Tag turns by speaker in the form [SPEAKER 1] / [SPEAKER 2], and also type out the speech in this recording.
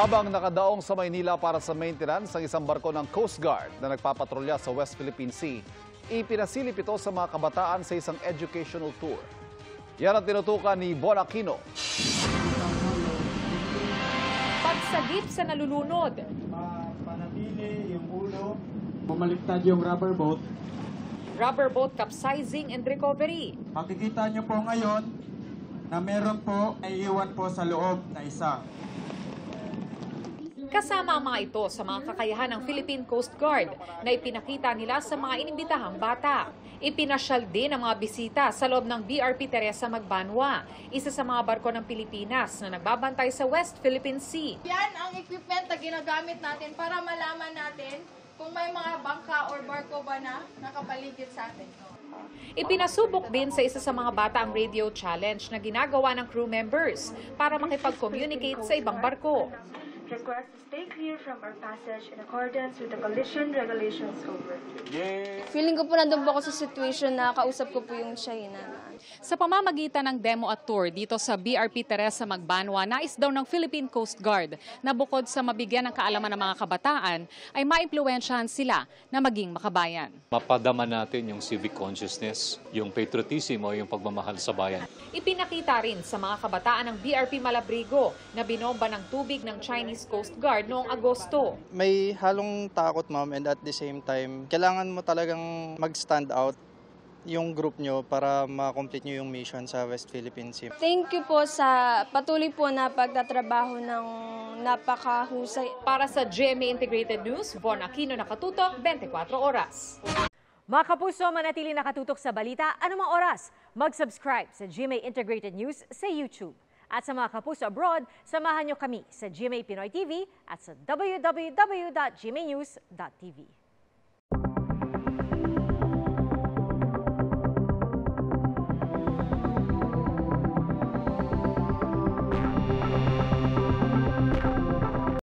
[SPEAKER 1] Habang nakadaong sa Maynila para sa maintenance ang isang barko ng Coast Guard na nagpapatrolya sa West Philippine Sea, ipinasilip ito sa mga kabataan sa isang educational tour. Yan ang tinutukan ni Bon Aquino.
[SPEAKER 2] Pagsagip sa nalulunod.
[SPEAKER 3] Panatili yung ulo. Bumaliktad yung rubber boat.
[SPEAKER 2] Rubber boat capsizing and recovery.
[SPEAKER 3] Makikita nyo po ngayon na meron po ay iwan po sa loob na isa.
[SPEAKER 2] Kasama ang mga ito sa mga kakayahan ng Philippine Coast Guard na ipinakita nila sa mga inimbitahang bata. Ipinasyal din ang mga bisita sa loob ng BRP Teresa Magbanwa, isa sa mga barko ng Pilipinas na nagbabantay sa West Philippine Sea.
[SPEAKER 4] Yan ang equipment na ginagamit natin para malaman natin kung may mga bangka or barko ba na nakapaligid sa atin.
[SPEAKER 2] Ipinasubok din sa isa sa mga bata ang radio challenge na ginagawa ng crew members para makipag-communicate sa ibang barko.
[SPEAKER 5] Request to stay clear from our passage in accordance with the collision regulations over.
[SPEAKER 6] Feeling ko po nandun po ako sa situation na kausap ko po yung China.
[SPEAKER 2] Sa pamamagitan ng demo at tour dito sa BRP Teresa Magbanwa, nais daw ng Philippine Coast Guard na bukod sa mabigyan ng kaalaman ng mga kabataan, ay maimpluwensyahan sila na maging makabayan.
[SPEAKER 7] Mapadama natin yung civic consciousness, yung patriotism o yung pagmamahal sa bayan.
[SPEAKER 2] Ipinakita rin sa mga kabataan ng BRP Malabrigo na binomba ng tubig ng Chinese Coast Guard noong Agosto.
[SPEAKER 8] May halong takot, ma'am, and at the same time, kailangan mo talagang mag-stand out yung group nyo para ma-complete nyo yung mission sa West Philippine Sea.
[SPEAKER 6] Thank you po sa patuloy po na pagtatrabaho ng napakahusay.
[SPEAKER 2] Para sa GMA Integrated News, Bon Aquino, nakatutok, 24 oras.
[SPEAKER 9] Mga kapuso, manatili nakatutok sa balita anumang oras. Mag-subscribe sa GMA Integrated News sa YouTube. At sa mga kapuso abroad, samahan nyo kami sa GMA Pinoy TV at sa www.gmanews.tv.